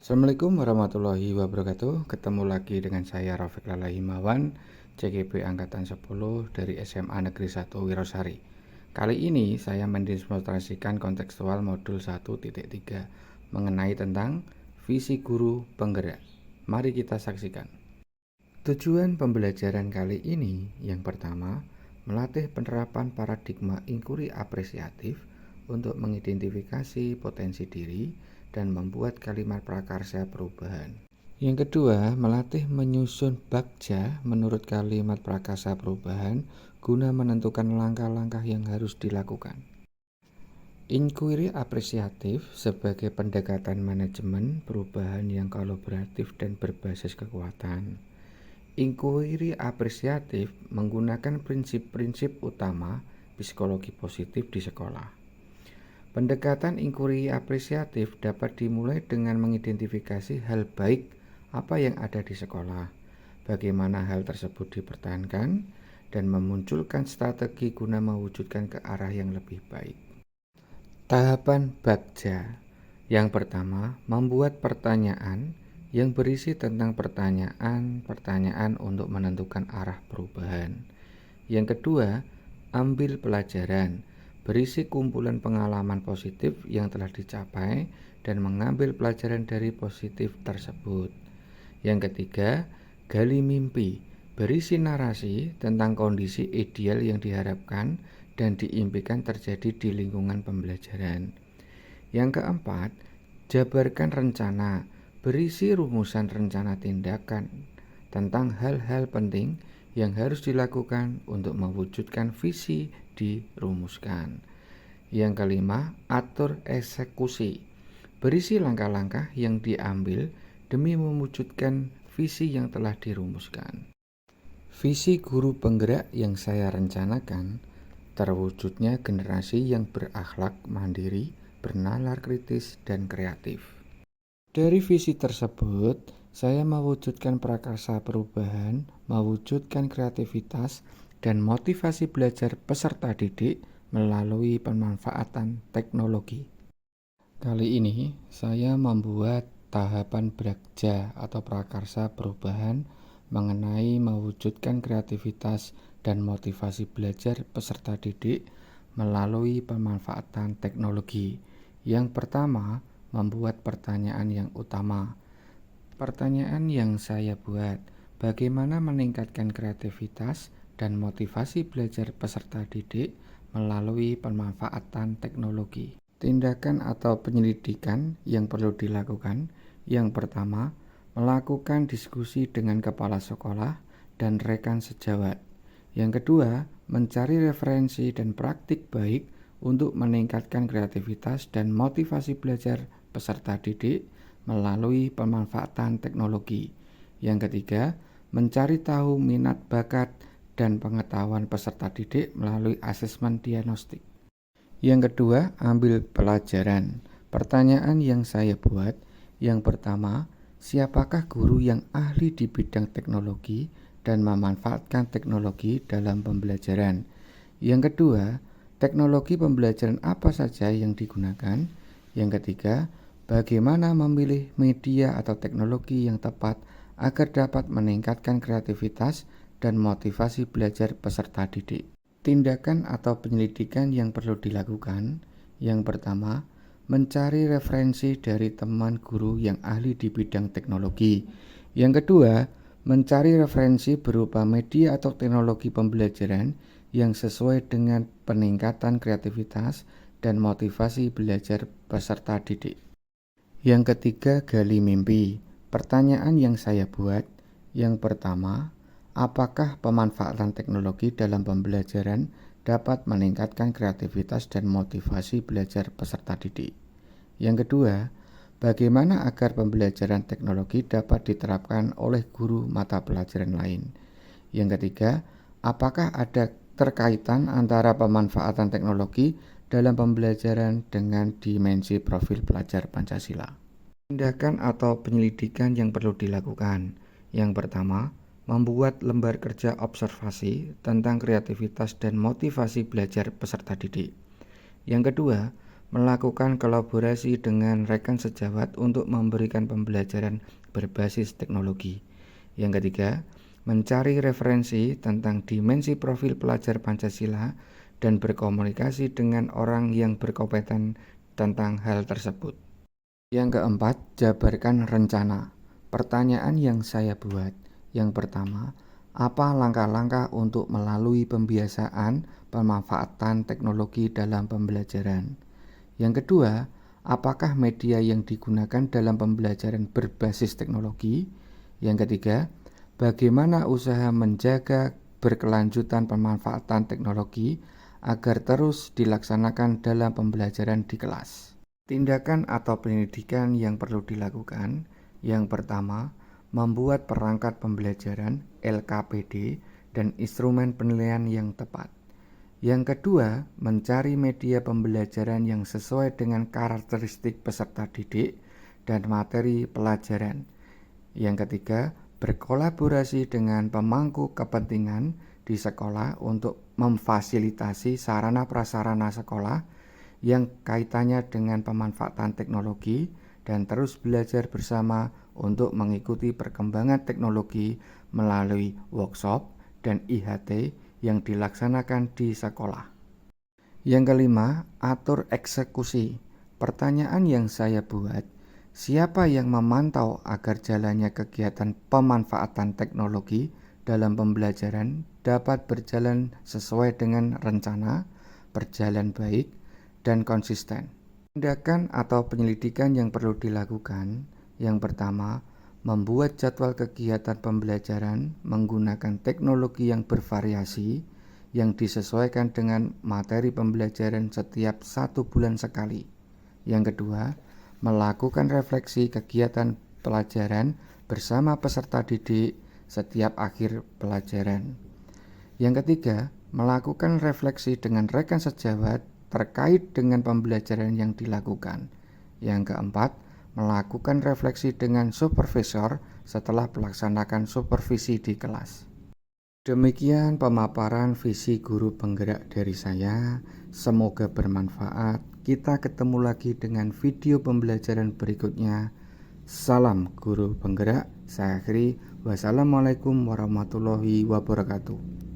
Assalamualaikum warahmatullahi wabarakatuh. Ketemu lagi dengan saya Rafiq Lala Himawan, CGP Angkatan 10 dari SMA Negeri 1 Wirosari. Kali ini saya mendemonstrasikan kontekstual modul 1.3 mengenai tentang visi guru penggerak. Mari kita saksikan. Tujuan pembelajaran kali ini yang pertama, melatih penerapan paradigma inquiry apresiatif untuk mengidentifikasi potensi diri dan membuat kalimat prakarsa perubahan. Yang kedua, melatih menyusun bagja menurut kalimat prakarsa perubahan guna menentukan langkah-langkah yang harus dilakukan. Inquiry apresiatif sebagai pendekatan manajemen perubahan yang kolaboratif dan berbasis kekuatan. Inquiry apresiatif menggunakan prinsip-prinsip utama psikologi positif di sekolah. Pendekatan inquiry apresiatif dapat dimulai dengan mengidentifikasi hal baik apa yang ada di sekolah, bagaimana hal tersebut dipertahankan, dan memunculkan strategi guna mewujudkan ke arah yang lebih baik. Tahapan bagja. Yang pertama, membuat pertanyaan yang berisi tentang pertanyaan untuk menentukan arah perubahan. Yang kedua, ambil pelajaran, berisi kumpulan pengalaman positif yang telah dicapai dan mengambil pelajaran dari positif tersebut. Yang ketiga, gali mimpi, berisi narasi tentang kondisi ideal yang diharapkan dan diimpikan terjadi di lingkungan pembelajaran. Yang keempat, jabarkan rencana, berisi rumusan rencana tindakan tentang hal-hal penting yang harus dilakukan untuk mewujudkan visi dirumuskan. Yang kelima, atur eksekusi, berisi langkah-langkah yang diambil demi mewujudkan visi yang telah dirumuskan. Visi guru penggerak yang saya rencanakan terwujudnya generasi yang berakhlak mandiri, bernalar kritis, dan kreatif. Dari visi tersebut, saya mewujudkan prakarsa perubahan, mewujudkan kreativitas, dan motivasi belajar peserta didik melalui pemanfaatan teknologi. Kali ini, saya membuat tahapan bagja atau prakarsa perubahan mengenai mewujudkan kreativitas dan motivasi belajar peserta didik melalui pemanfaatan teknologi. Yang pertama, membuat pertanyaan yang utama. Pertanyaan yang saya buat, bagaimana meningkatkan kreativitas dan motivasi belajar peserta didik melalui pemanfaatan teknologi. Tindakan atau penyelidikan yang perlu dilakukan. Yang pertama, melakukan diskusi dengan kepala sekolah dan rekan sejawat. Yang kedua, mencari referensi dan praktik baik untuk meningkatkan kreativitas dan motivasi belajar peserta didik melalui pemanfaatan teknologi. Yang ketiga, mencari tahu minat bakat dan pengetahuan peserta didik melalui asesmen diagnostik. Yang kedua, ambil pelajaran. Pertanyaan yang saya buat, yang pertama, siapakah guru yang ahli di bidang teknologi dan memanfaatkan teknologi dalam pembelajaran? Yang kedua, teknologi pembelajaran apa saja yang digunakan? Yang ketiga, bagaimana memilih media atau teknologi yang tepat agar dapat meningkatkan kreativitas dan motivasi belajar peserta didik. Tindakan atau penyelidikan yang perlu dilakukan. Yang pertama, mencari referensi dari teman guru yang ahli di bidang teknologi. Yang kedua, mencari referensi berupa media atau teknologi pembelajaran yang sesuai dengan peningkatan kreativitas dan motivasi belajar peserta didik. Yang ketiga, gali mimpi. Pertanyaan yang saya buat, yang pertama, apakah pemanfaatan teknologi dalam pembelajaran dapat meningkatkan kreativitas dan motivasi belajar peserta didik? Yang kedua, bagaimana agar pembelajaran teknologi dapat diterapkan oleh guru mata pelajaran lain? Yang ketiga, apakah ada terkaitan antara pemanfaatan teknologi dalam pembelajaran dengan dimensi profil pelajar Pancasila? Tindakan atau penyelidikan yang perlu dilakukan. Yang pertama, membuat lembar kerja observasi tentang kreativitas dan motivasi belajar peserta didik. Yang kedua, melakukan kolaborasi dengan rekan sejawat untuk memberikan pembelajaran berbasis teknologi. Yang ketiga, mencari referensi tentang dimensi profil pelajar Pancasila dan berkomunikasi dengan orang yang berkompeten tentang hal tersebut. Yang keempat, jabarkan rencana. Pertanyaan yang saya buat. Yang pertama, apa langkah-langkah untuk melalui pembiasaan pemanfaatan teknologi dalam pembelajaran? Yang kedua, apakah media yang digunakan dalam pembelajaran berbasis teknologi? Yang ketiga, bagaimana usaha menjaga berkelanjutan pemanfaatan teknologi agar terus dilaksanakan dalam pembelajaran di kelas? Tindakan atau penyelidikan yang perlu dilakukan. Yang pertama, membuat perangkat pembelajaran LKPD dan instrumen penilaian yang tepat. Yang kedua, mencari media pembelajaran yang sesuai dengan karakteristik peserta didik dan materi pelajaran. Yang ketiga, berkolaborasi dengan pemangku kepentingan di sekolah untuk memfasilitasi sarana prasarana sekolah yang kaitannya dengan pemanfaatan teknologi dan terus belajar bersama untuk mengikuti perkembangan teknologi melalui workshop dan IHT yang dilaksanakan di sekolah. Yang kelima, atur eksekusi. Pertanyaan yang saya buat, siapa yang memantau agar jalannya kegiatan pemanfaatan teknologi dalam pembelajaran dapat berjalan sesuai dengan rencana, berjalan baik, dan konsisten? Tindakan atau penyelidikan yang perlu dilakukan. Yang pertama, membuat jadwal kegiatan pembelajaran menggunakan teknologi yang bervariasi yang disesuaikan dengan materi pembelajaran setiap 1 bulan sekali. Yang kedua, melakukan refleksi kegiatan pelajaran bersama peserta didik setiap akhir pelajaran. Yang ketiga, melakukan refleksi dengan rekan sejawat terkait dengan pembelajaran yang dilakukan. Yang keempat, melakukan refleksi dengan supervisor setelah melaksanakan supervisi di kelas. Demikian pemaparan visi guru penggerak dari saya. Semoga bermanfaat. Kita ketemu lagi dengan video pembelajaran berikutnya. Salam guru penggerak. Saya akhiri. Wassalamualaikum warahmatullahi wabarakatuh.